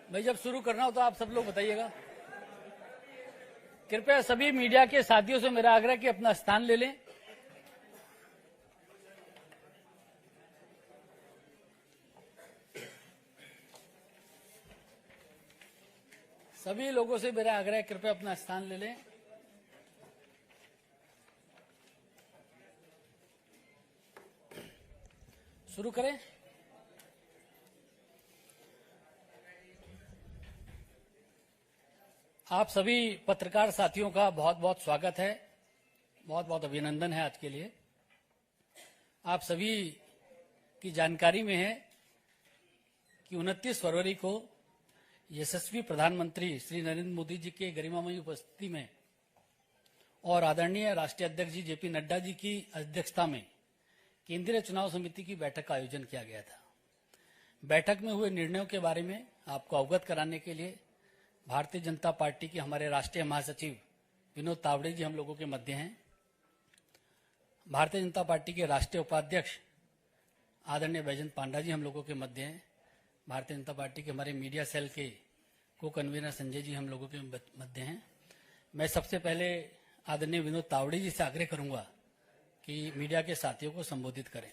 मैं जब शुरू करना हो तो आप सब लोग बताइएगा। कृपया सभी मीडिया के साथियों से मेरा आग्रह कि अपना स्थान ले लें। सभी लोगों से मेरा आग्रह है, कृपया अपना स्थान ले लें। शुरू करें। आप सभी पत्रकार साथियों का बहुत बहुत स्वागत है, बहुत बहुत अभिनंदन है आज के लिए। आप सभी की जानकारी में है कि 29 फरवरी को यशस्वी प्रधानमंत्री श्री नरेंद्र मोदी जी के गरिमामयी उपस्थिति में और आदरणीय राष्ट्रीय अध्यक्ष जी जेपी नड्डा जी की अध्यक्षता में केंद्रीय चुनाव समिति की बैठक का आयोजन किया गया था। बैठक में हुए निर्णयों के बारे में आपको अवगत कराने के लिए भारतीय जनता पार्टी के हमारे राष्ट्रीय महासचिव विनोद तावड़े जी हम लोगों के मध्य हैं। भारतीय जनता पार्टी के राष्ट्रीय उपाध्यक्ष आदरणीय बैजयंत पांडा जी हम लोगों के मध्य हैं। भारतीय जनता पार्टी के हमारे मीडिया सेल के को कन्वीनर संजय जी हम लोगों के मध्य हैं। मैं सबसे पहले आदरणीय विनोद तावड़े जी से आग्रह करूंगा कि मीडिया के साथियों को संबोधित करें।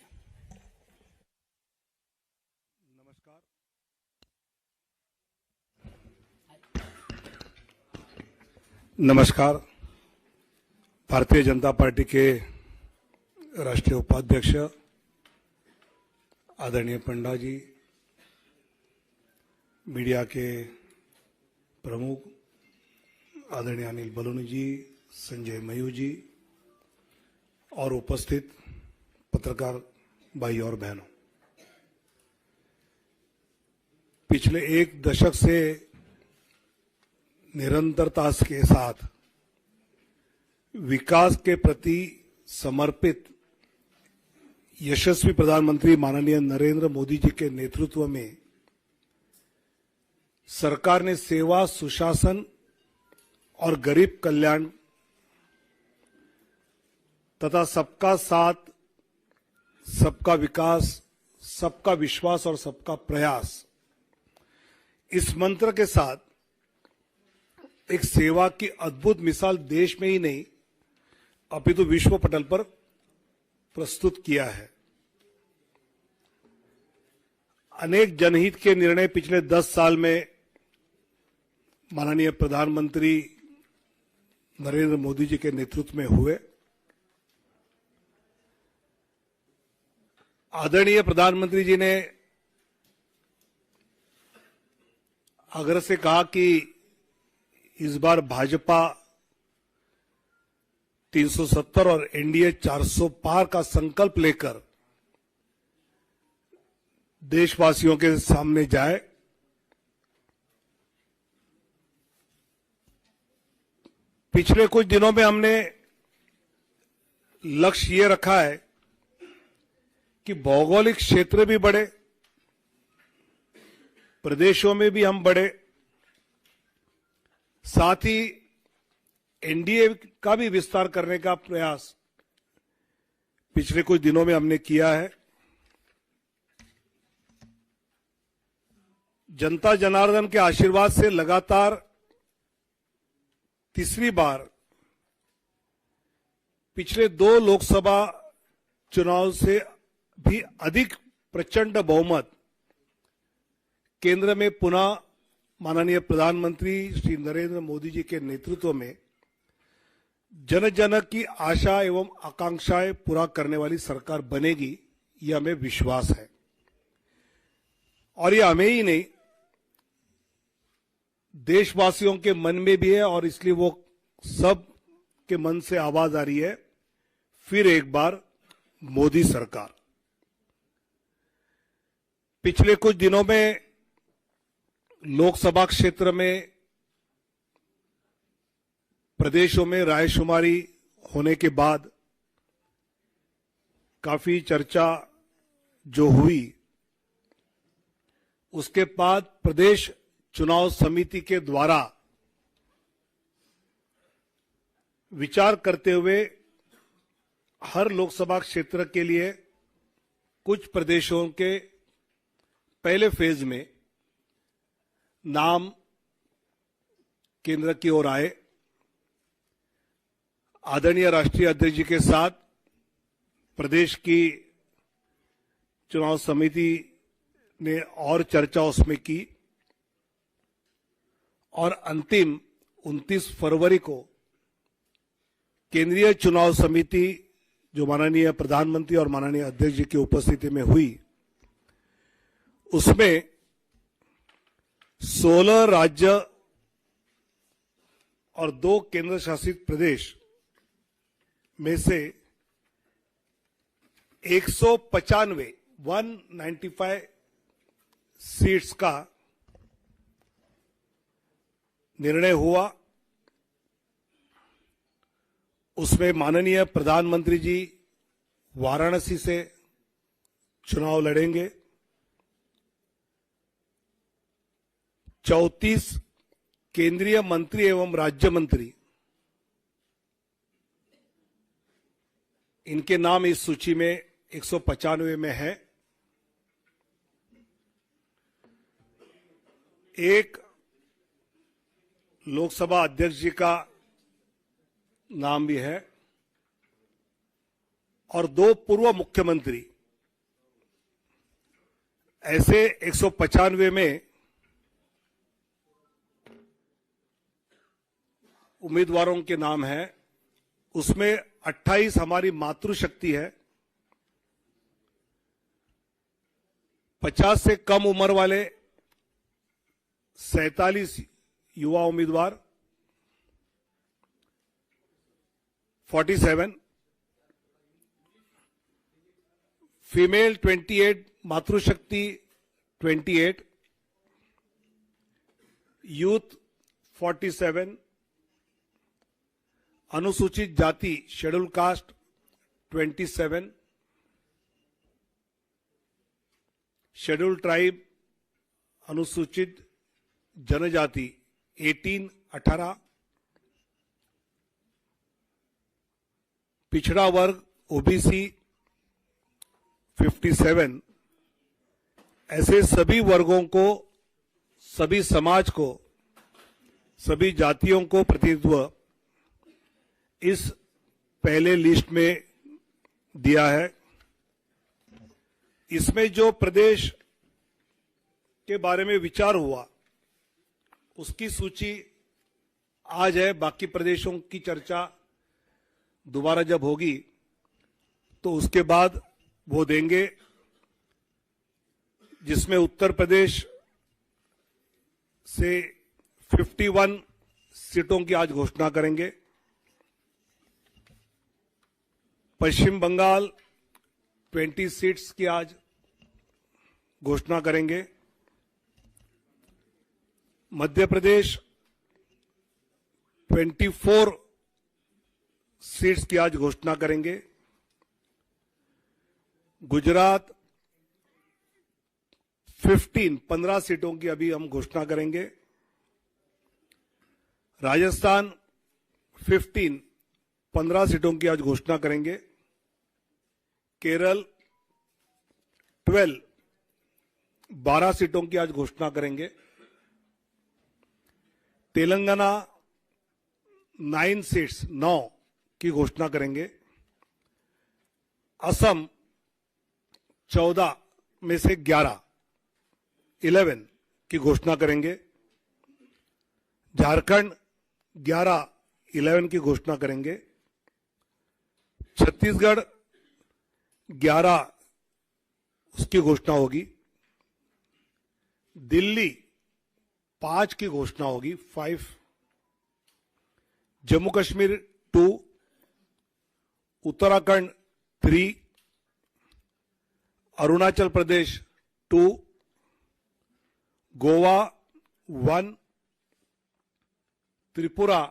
नमस्कार। भारतीय जनता पार्टी के राष्ट्रीय उपाध्यक्ष आदरणीय पंडा जी, मीडिया के प्रमुख आदरणीय अनिल बलूनी जी, संजय मयूर जी और उपस्थित पत्रकार भाई और बहनों, पिछले एक दशक से निरंतरता के साथ विकास के प्रति समर्पित यशस्वी प्रधानमंत्री माननीय नरेंद्र मोदी जी के नेतृत्व में सरकार ने सेवा, सुशासन और गरीब कल्याण तथा सबका साथ, सबका विकास, सबका विश्वास और सबका प्रयास, इस मंत्र के साथ एक सेवा की अद्भुत मिसाल देश में ही नहीं अपितु विश्व पटल पर प्रस्तुत किया है। अनेक जनहित के निर्णय पिछले 10 साल में माननीय प्रधानमंत्री नरेंद्र मोदी जी के नेतृत्व में हुए। आदरणीय प्रधानमंत्री जी ने आग्रह से कहा कि इस बार भाजपा 370 और एनडीए 400 पार का संकल्प लेकर देशवासियों के सामने जाए। पिछले कुछ दिनों में हमने लक्ष्य ये रखा है कि भौगोलिक क्षेत्र भी बढ़े, प्रदेशों में भी हम बढ़े, साथ ही एनडीए का भी विस्तार करने का प्रयास पिछले कुछ दिनों में हमने किया है। जनता जनार्दन के आशीर्वाद से लगातार तीसरी बार पिछले 2 लोकसभा चुनाव से भी अधिक प्रचंड बहुमत केंद्र में पुनः माननीय प्रधानमंत्री श्री नरेंद्र मोदी जी के नेतृत्व में जन जन की आशा एवं आकांक्षाएं पूरा करने वाली सरकार बनेगी, यह हमें विश्वास है। और यह हमें ही नहीं, देशवासियों के मन में भी है और इसलिए वो सब के मन से आवाज आ रही है, फिर एक बार मोदी सरकार। पिछले कुछ दिनों में लोकसभा क्षेत्र में प्रदेशों में रायशुमारी होने के बाद काफी चर्चा जो हुई, उसके बाद प्रदेश चुनाव समिति के द्वारा विचार करते हुए हर लोकसभा क्षेत्र के लिए कुछ प्रदेशों के पहले फेज में नाम केंद्र की ओर आए। आदरणीय राष्ट्रीय अध्यक्ष जी के साथ प्रदेश की चुनाव समिति ने और चर्चा उसमें की और अंतिम 29 फरवरी को केंद्रीय चुनाव समिति जो माननीय प्रधानमंत्री और माननीय अध्यक्ष जी की उपस्थिति में हुई, उसमें 16 राज्य और 2 केंद्र शासित प्रदेश में से 195 सीट्स का निर्णय हुआ। उसमें माननीय प्रधानमंत्री जी वाराणसी से चुनाव लड़ेंगे। 34 केंद्रीय मंत्री एवं राज्य मंत्री, इनके नाम इस सूची में 195 में है। एक लोकसभा अध्यक्ष जी का नाम भी है और 2 पूर्व मुख्यमंत्री। ऐसे 195 में उम्मीदवारों के नाम हैं। उसमें 28 हमारी मातृशक्ति है। 50 से कम उम्र वाले 47 युवा उम्मीदवार, 47 फीमेल 28, मातृशक्ति 28, यूथ 47, अनुसूचित जाति शेड्यूल कास्ट 27, शेड्यूल ट्राइब अनुसूचित जनजाति 18, पिछड़ा वर्ग ओबीसी 57। ऐसे सभी वर्गों को, सभी समाज को, सभी जातियों को प्रतिनिधित्व इस पहले लिस्ट में दिया है। इसमें जो प्रदेश के बारे में विचार हुआ उसकी सूची आज है। बाकी प्रदेशों की चर्चा दोबारा जब होगी तो उसके बाद वो देंगे, जिसमें उत्तर प्रदेश से 51 सीटों की आज घोषणा करेंगे। पश्चिम बंगाल 20 सीट्स की आज घोषणा करेंगे। मध्य प्रदेश 24 सीट्स की आज घोषणा करेंगे। गुजरात 15 सीटों की अभी हम घोषणा करेंगे। राजस्थान 15 सीटों की आज घोषणा करेंगे। केरल 12 सीटों की आज घोषणा करेंगे। तेलंगाना 9 सीट्स 9 की घोषणा करेंगे। असम 14 में से 11 की घोषणा करेंगे। झारखंड 11 की घोषणा करेंगे। छत्तीसगढ़ 11 उसकी घोषणा होगी। दिल्ली 5 की घोषणा होगी, 5। जम्मू कश्मीर 2, उत्तराखंड 3, अरुणाचल प्रदेश 2, गोवा 1, त्रिपुरा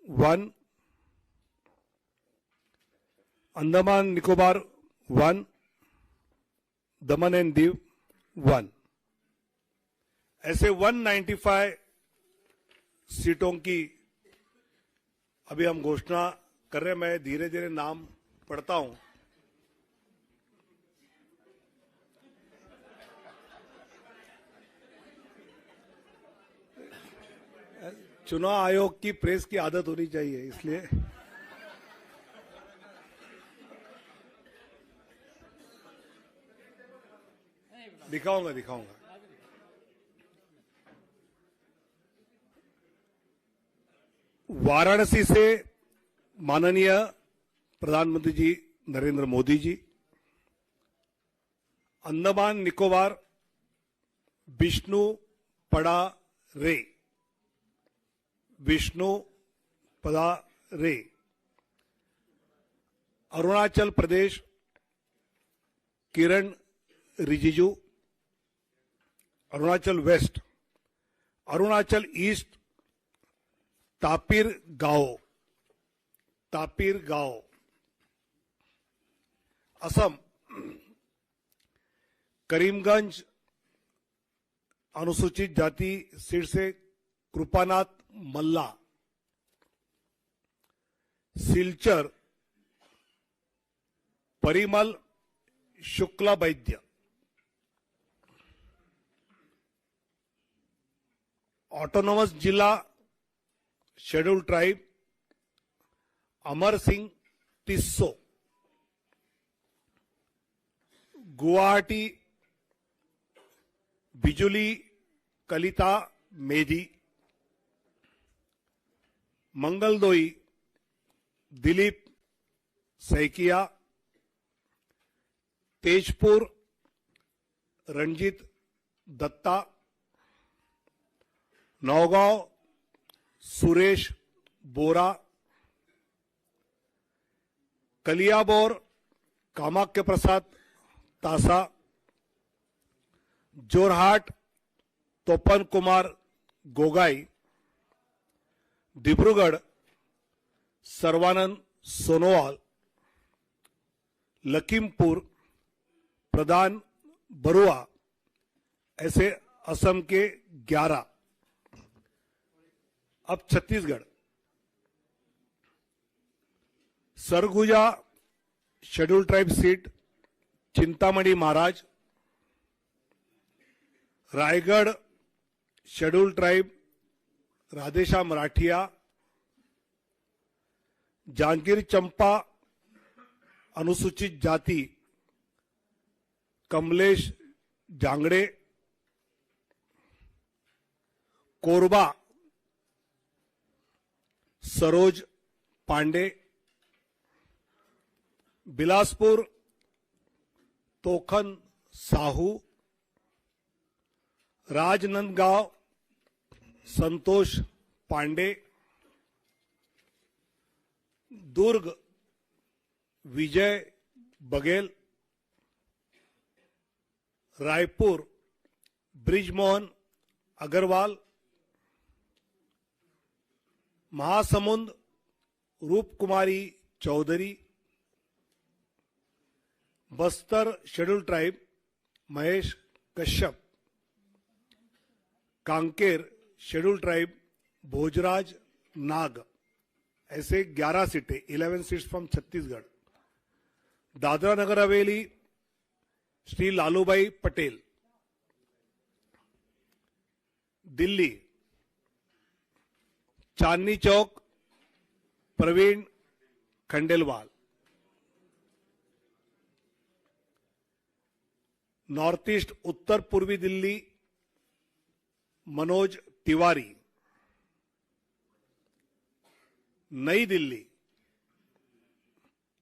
1, अंडमान निकोबार 1, दमन एंड दीव 1। ऐसे 195 सीटों की अभी हम घोषणा कर रहे हैं। मैं धीरे धीरे नाम पढ़ता हूं। चुनाव आयोग की प्रेस की आदत होनी चाहिए, इसलिए दिखाऊंगा दिखाऊंगा। वाराणसी से माननीय प्रधानमंत्री जी नरेंद्र मोदी जी, अंडमान निकोबार विष्णु पड़ा रे, विष्णु पड़ा रे, अरुणाचल प्रदेश किरण रिजिजू, अरुणाचल वेस्ट, अरुणाचल ईस्ट तापिर गांव, असम करीमगंज अनुसूचित जाति सीट से कृपानाथ मल्ला, सिलचर परिमल शुक्ला वैद्य, ऑटोनोमस जिला शेड्यूल ट्राइब अमर सिंह टिस्सो, गुवाहाटी बिजुली कलिता मेधी, मंगलदोई दिलीप सैकिया, तेजपुर रणजीत दत्ता, नौगांव सुरेश बोरा, कलियाबोर कामाख्य प्रसाद तासा, जोरहाट तोपन कुमार गोगाई, डिब्रूगढ़ सर्वानंद सोनोवाल, लखीमपुर प्रधान बरुआ, ऐसे असम के 11। अब Chhattisgarh, Surguja schedule tribe seat Chintamani Maharaj, Raigarh schedule tribe Radheshyam Rathiya, Janjgir Champa अनुसूचित जाति कमलेश जांगड़े, कोरबा सरोज पांडे, बिलासपुर तोखन साहू, राजनांदगांव संतोष पांडे, दुर्ग Vijay Baghel, Raipur Brijmohan Agrawal, Mahasamund Roop Kumari Chaudhary, Bastar schedule tribe Mahesh Kashyap, Kanker schedule tribe Bhojraj Nag, ऐसे 11 सीटें, 11 seats from Chhattisgarh. Dadra Nagar Haveli Shri Lalubhai Patel, Delhi Chandni Chowk Praveen Khandelwal, north east Uttar Purvi Delhi Manoj Tiwari, नई दिल्ली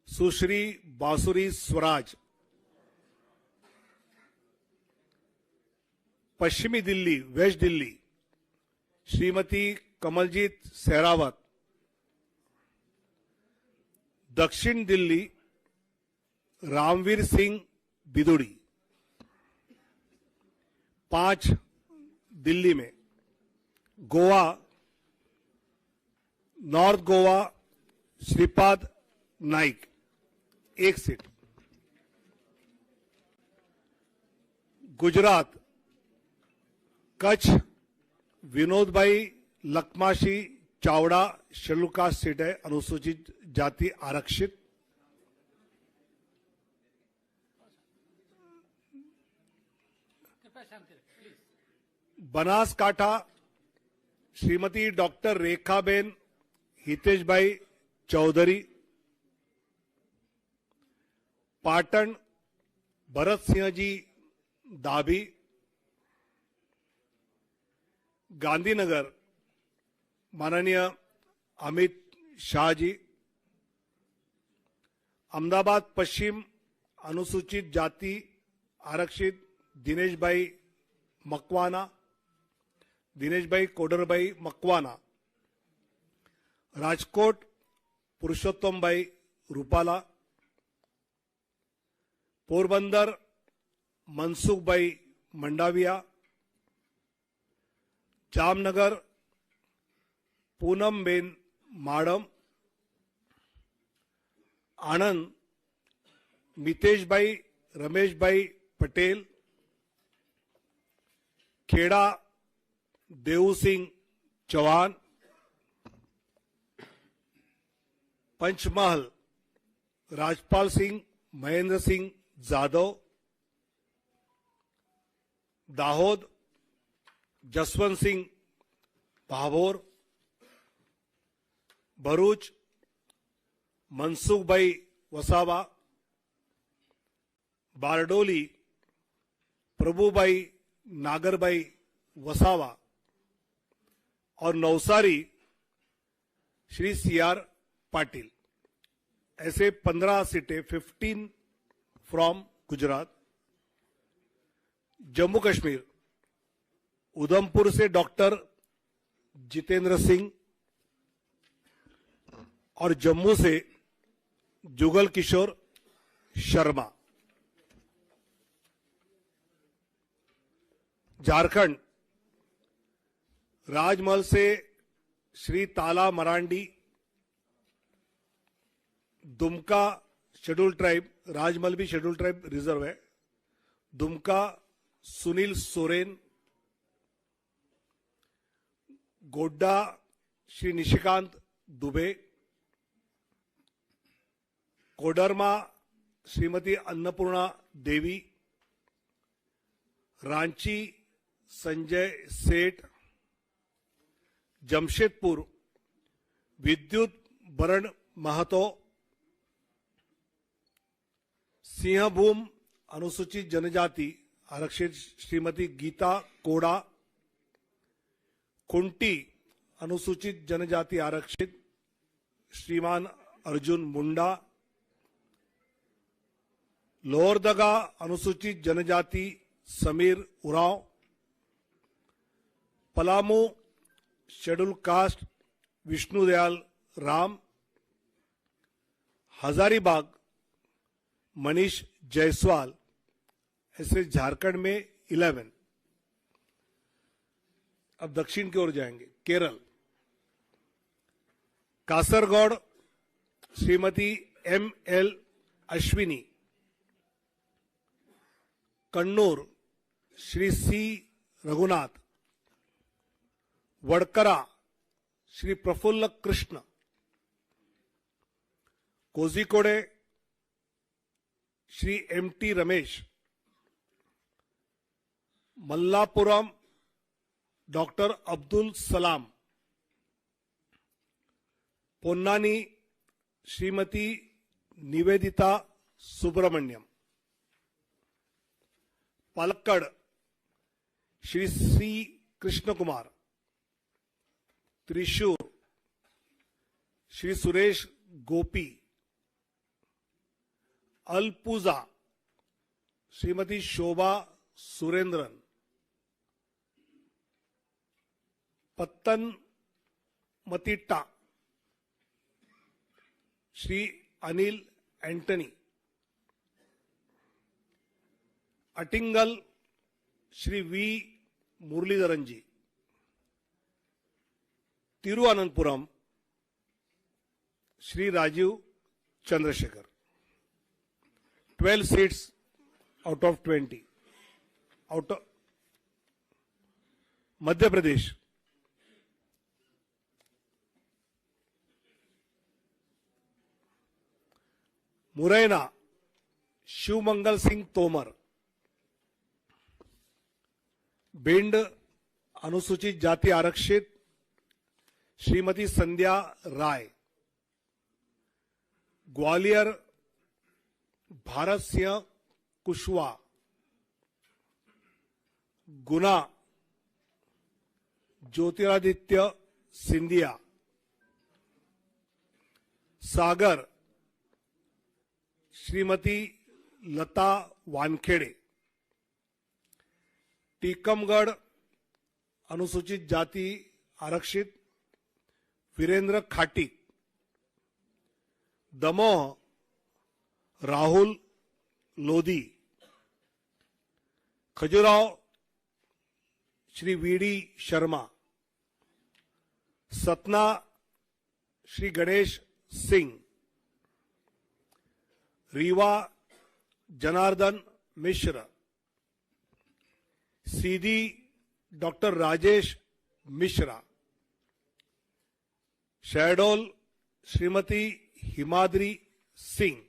सुश्री बांसुरी स्वराज, पश्चिमी दिल्ली वेस्ट दिल्ली श्रीमती कमलजीत सहरावत, दक्षिण दिल्ली रामवीर सिंह बिदुड़ी, 5 दिल्ली में, गोवा नॉर्थ गोवा श्रीपाद नाइक 1 सीट, गुजरात कच्छ विनोद भाई लखमाशी चावड़ा शेड्यूल कास्ट सीट है, अनुसूचित जाति आरक्षित, बनासकांठा श्रीमती डॉक्टर रेखाबेन हितेशभाई चौधरी, पाटण भरत सिंह जी दाभी, गांधीनगर माननीय अमित शाह जी, अहमदाबाद पश्चिम अनुसूचित जाति आरक्षित दिनेशभाई मकवाना, दिनेशभाई कोडरभाई मकवाना, राजकोट पुरुषोत्तमभाई रूपाला, पोरबंदर मनसुखभाई मंडाविया, जामनगर पूनमबेन माडम, आणंद मितेशभाई रमेशभाई पटेल, खेड़ा देवसिंह चौहान, पंचमहल राजपाल सिंह महेंद्र सिंह जाधव, दाहोद जसवंत सिंह भाभोर, भरूच मनसुखभाई वसावा, बारडोली प्रभुभाई नागरभाई वसावा और नवसारी श्री सीआर पाटिल। ऐसे 15 सीटें, 15 फ्रॉम गुजरात। जम्मू कश्मीर उधमपुर से डॉक्टर जितेंद्र सिंह और जम्मू से जुगल किशोर शर्मा। झारखंड राजमहल से श्री ताला मरांडी, दुमका शेड्यूल ट्राइब, राजमहल भी शेड्यूल ट्राइब रिजर्व है, दुमका सुनील सोरेन, गोड्डा श्री निशिकांत दुबे, कोडरमा श्रीमती अन्नपूर्णा देवी, रांची संजय सेठ, जमशेदपुर विद्युत बरण महतो, सिंहभूम अनुसूचित जनजाति आरक्षित श्रीमती गीता कोड़ा, कुंटी अनुसूचित जनजाति आरक्षित श्रीमान अर्जुन मुंडा, लोहरदगा अनुसूचित जनजाति समीर उरांव, पलामू शेड्यूल कास्ट विष्णुदयाल राम, हजारीबाग मनीष जायसवाल। ऐसे झारखंड में 11। अब दक्षिण की ओर जाएंगे। Kerala Kasaragod Shrimati ML Ashwini, Kannur Shri C Raghunath, Vadakara Shri Praful Krishna, Kozhikode Shri MT Ramesh, Malappuram doctor Abdul Salam, Ponnani Shrimati Nivedita Subramaniam, Palakkad Shri C Krishna Kumar, Thrissur Shri Suresh Gopi, Alappuzha Shrimati Shobha Surendran, Pathanamthitta Shri Anil Antony, Attingal Shri V Muraleedharan ji, Thiruvananthapuram Shri Rajeev Chandrasekhar. 12 seats out of 20। Out of Madhya Pradesh Morena Shivmangal Singh Tomar, Bhind अनुसूचित जाति आरक्षित श्रीमती संध्या राय, ग्वालियर भारत सिंह कुशवाहा, गुना ज्योतिरादित्य सिंधिया, सागर श्रीमती लता वानखेड़े, टीकमगढ़ अनुसूचित जाति आरक्षित वीरेंद्र खाटी, दमोह राहुल लोधी, खजुराहो श्री वीडी शर्मा, सतना श्री गणेश सिंह, रीवा जनार्दन मिश्र, सीधी डॉक्टर राजेश मिश्रा, शहडोल श्रीमती हिमाद्री सिंह,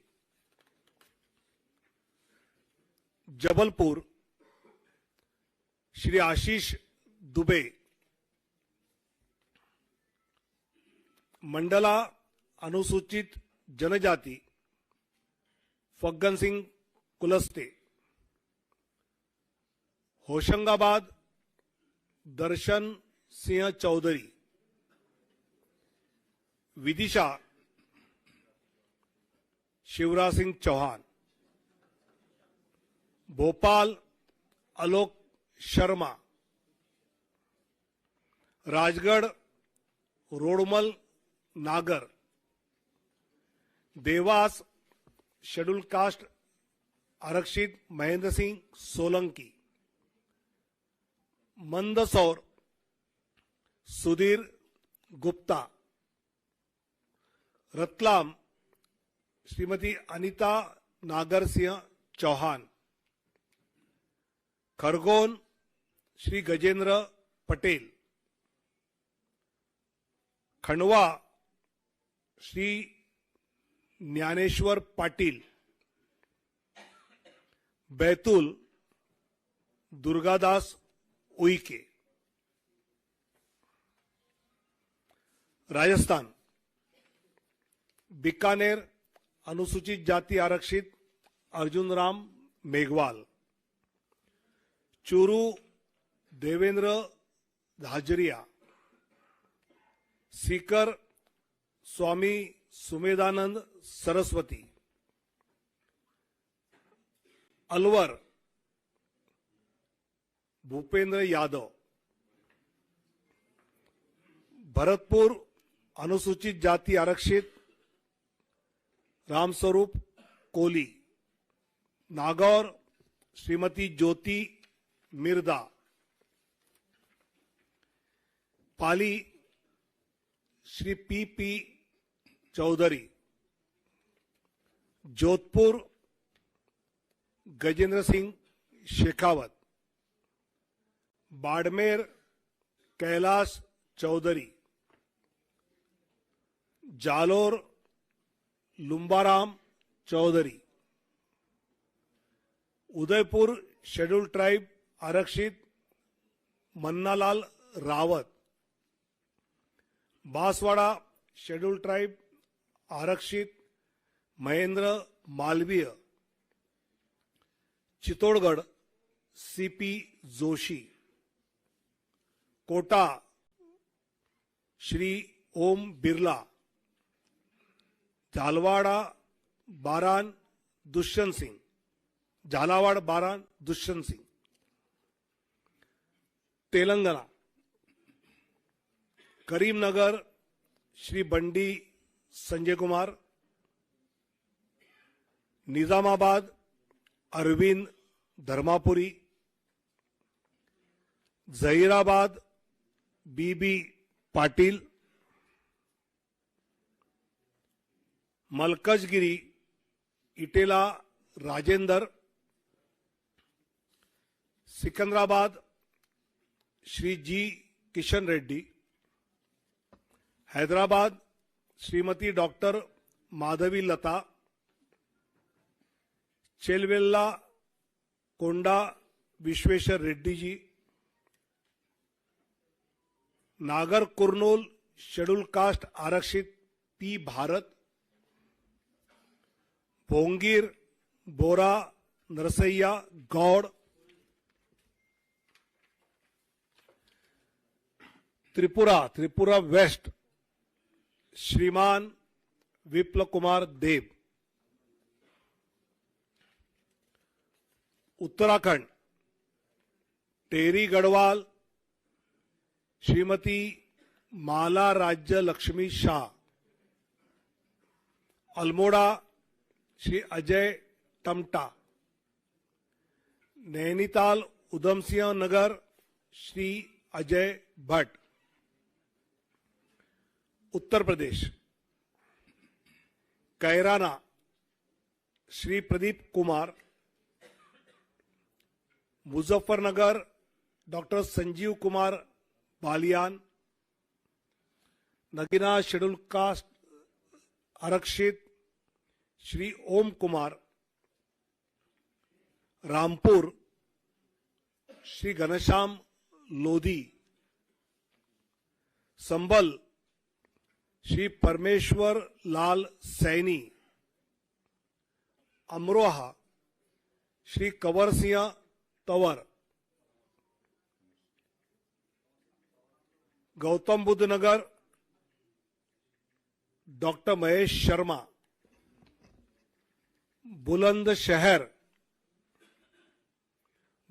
जबलपुर श्री आशीष दुबे, मंडला अनुसूचित जनजाति फग्गन सिंह कुलस्ते, होशंगाबाद दर्शन सिंह चौधरी, विदिशा शिवराज सिंह चौहान, भोपाल आलोक शर्मा, राजगढ़ रोडमल नागर, देवास शेड्यूल कास्ट आरक्षित महेंद्र सिंह सोलंकी, मंदसौर सुधीर गुप्ता, रतलाम श्रीमती अनीता नागर सिंह चौहान, खरगोन श्री गजेंद्र पटेल, खंडवा श्री ज्ञानेश्वर पाटिल, बैतूल दुर्गादास उइके, राजस्थान बीकानेर अनुसूचित जाति आरक्षित अर्जुन राम मेघवाल, चूरू देवेंद्र धाजरिया, सीकर स्वामी सुमेधानंद सरस्वती, अलवर भूपेंद्र यादव, भरतपुर अनुसूचित जाति आरक्षित Ramswaroop Koli, Nagaur Shrimati Jyoti Mirdha, Pali Shri P Chaudhary, Jodhpur Gajendra Singh Shekhawat, Barmer Kailash Chaudhary, Jalore Lumbaram Chaudhary, Udaipur schedule tribe आरक्षित मन्नालाल रावत, बांसवाड़ा शेड्यूल ट्राइब आरक्षित Mahendra Malviya, Chittorgarh CP Joshi, Kota Shri Om Birla, Jhalwara Baran Dushyant Singh, Jhalawar Baran Dushyant Singh, Telangana Karimnagar Shri Bandi Sanjay Kumar, Nizamabad Arvind Dharmapuri, Zahirabad BB Patil, Malkajgiri Etela Rajender, Secunderabad Shri G Kishan Reddy, Hyderabad Shrimati doctor Madhavi लता, चेलवेल्ला कोंडा विश्वेश्वर रेड्डी जी, नागर कुर्नूल शेड्यूल कास्ट आरक्षित पी भारत, भोंगीर बोरा नरसैया गौड़, त्रिपुरा वेस्ट श्रीमान विप्लव कुमार देव, उत्तराखंड टेरी Garhwal Shrimati Mala Rajya Lakshmi Shah, Almora Shri Ajay Tamta, Nainital Udham Singh Nagar Shri Ajay Bhatt, Uttar Pradesh Kairana Shri Pradeep Kumar, Muzaffarnagar doctor Sanjeev Kumar Balyan, Nagina schedule caste आरक्षित श्री ओम Kumar, Rampur Shri Ghanshyam Lodhi, Sambhal Shri Parmeshwar Lal Saini, Amroha Shri Kanwar Singh Tanwar, Gautam Buddha Nagar doctor Mahesh Sharma, Bulandshahr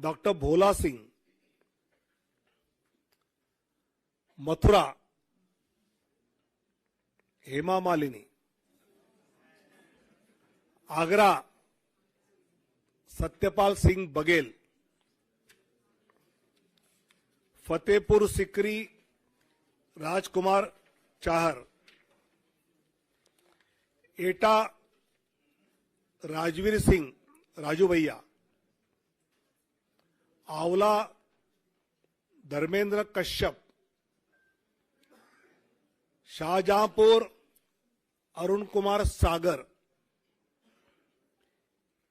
doctor Bhola Singh, Mathura Hema Malini, Agra Satyapal Singh Baghel, Fatehpur Sikri Rajkumar Chahar, Etah Rajveer Singh Raju Bhaiya, Aonla Dharmendra Kashyap, Shahjahanpur Arun Kumar Sagar,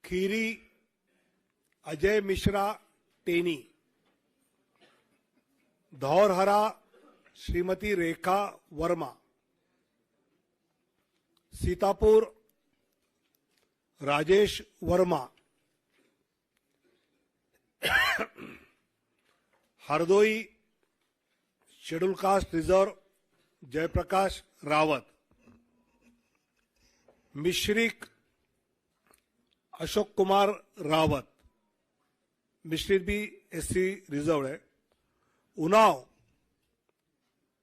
Kheri Ajay Mishra Teni, Dhaurahra Shrimati Rekha Verma, Sitapur Rajesh Verma, Hardoi schedule caste reserve Jaiprakash Rawat, Misrikh Ashok Kumar Rawat, Misrikh भी एससी रिजर्व है, उन्नाव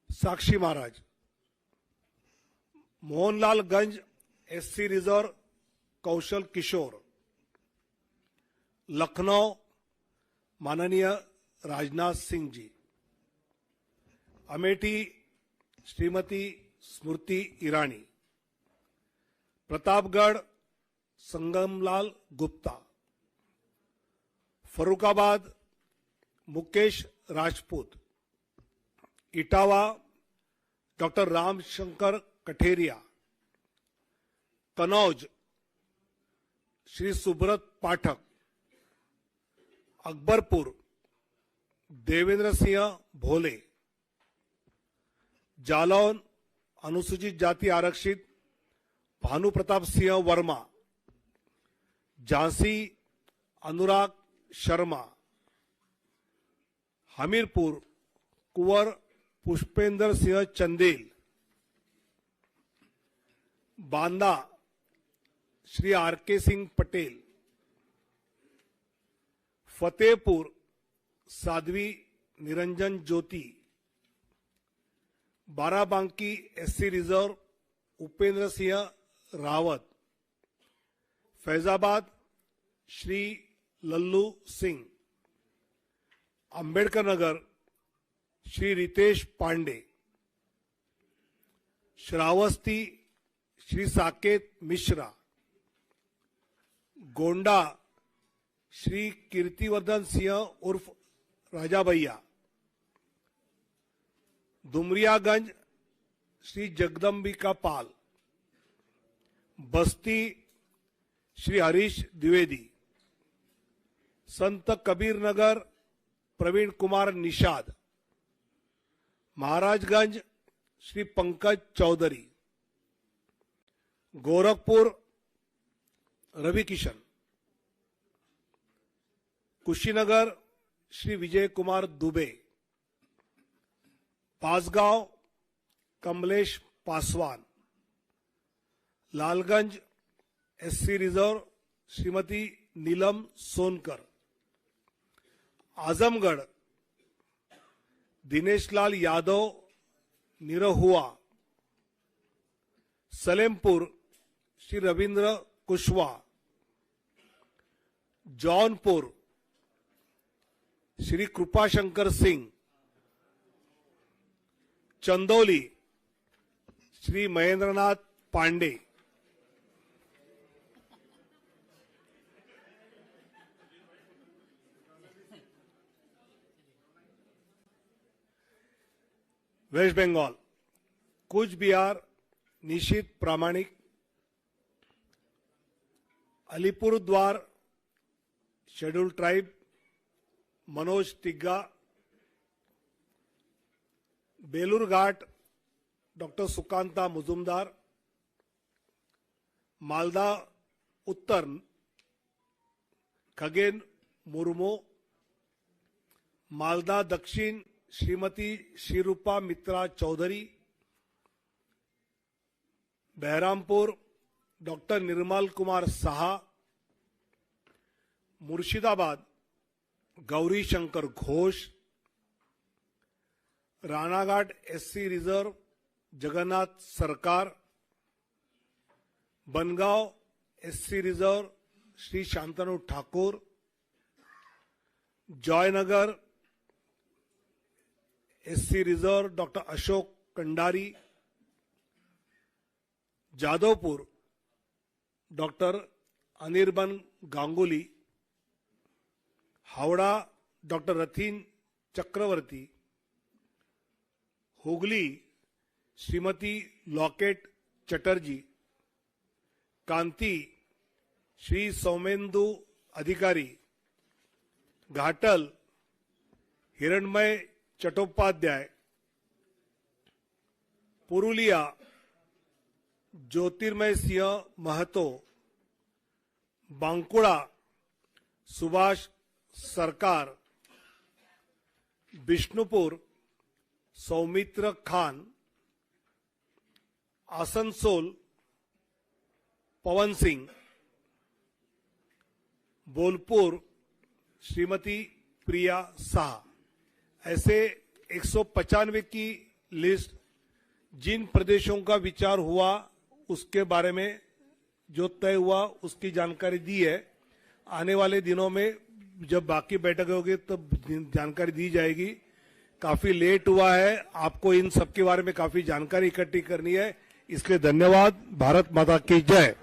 साक्षी महाराज, मोहनलालगंज एससी रिजर्व कौशल किशोर, लखनऊ माननीय राजनाथ सिंह जी, अमेठी श्रीमती स्मृति ईरानी, प्रतापगढ़ संगमलाल गुप्ता, फरुखाबाद मुकेश राजपूत, इटावा डॉक्टर रामशंकर कठेरिया, कनौज श्री सुब्रत पाठक, अकबरपुर देवेंद्र सिंह भोले, जालौन अनुसूचित जाति आरक्षित भानु प्रताप सिंह वर्मा, झांसी अनुराग शर्मा, हमीरपुर कुंवर Pushpendra Singh Chandel, Banda Shri R K. Singh Patel, Fatehpur Sadhvi Niranjan Jyoti, Barabanki SC reserve Upendra Singh Rawat, Faizabad Shri Lallu Singh, Ambedkar Nagar Shri Ritesh Pandey, Shravasti Shri Saket Mishra, Gonda Shri Kirtivardhan Singh उर्फ राजा भैया, दुमरियागंज श्री जगदम्बिका पाल, बस्ती Shri Harish Dwivedi, Sant Kabir Nagar Praveen Kumar Nishad, Maharajganj Shri Pankaj Chaudhary, Gorakhpur Ravi Kishan, Kushinagar Shri Vijay Kumar Dubey, Bansgaon Kamlesh Paswan, Lalganj SC reserve Shrimati Neelam Sonkar, Azamgarh Dinesh Lal Yadav Nirahua, Salempur Shri Ravindra Kushwaha, Jaunpur Shri Kripashankar Singh, Chandauli Shri Mahendranath Pandey, west Bengal Cooch Behar Nisith Pramanik, Alipurduar schedule tribe Manoj Tigga, Balurghat doctor Sukanta Majumdar, Malda Uttar Khagen Murmu, Malda Dakshin Shrimati Shrirupa मित्रा Chaudhary, Baharampur doctor Nirmal Kumar Saha, Murshidabad Gouri Shankar Ghosh, Ranaghat SC reserve Jagannath Sarkar, Bangaon SC reserve Shri Shantanu Thakur, Jaynagar SC reserve doctor Ashok Kandari, Jadavpur doctor Anirban Ganguly, Howrah doctor Rathin Chakraborty, Hooghly Shrimati Locket Chatterjee, Kanthi Shri Soumendu Adhikari, Ghatal हिरणमय चट्टोपाध्याय, पुरुलिया ज्योतिर्मय सिंह महतो, बांकुड़ा सुभाष सरकार, बिष्णुपुर सौमित्र खान, आसनसोल पवन सिंह, बोलपुर श्रीमती प्रिया शाह। ऐसे 195 की लिस्ट जिन प्रदेशों का विचार हुआ उसके बारे में जो तय हुआ उसकी जानकारी दी है। आने वाले दिनों में जब बाकी बैठकें होगी तब जानकारी दी जाएगी। काफी लेट हुआ है, आपको इन सब के बारे में काफी जानकारी इकट्ठी करनी है, इसलिए धन्यवाद। भारत माता की जय।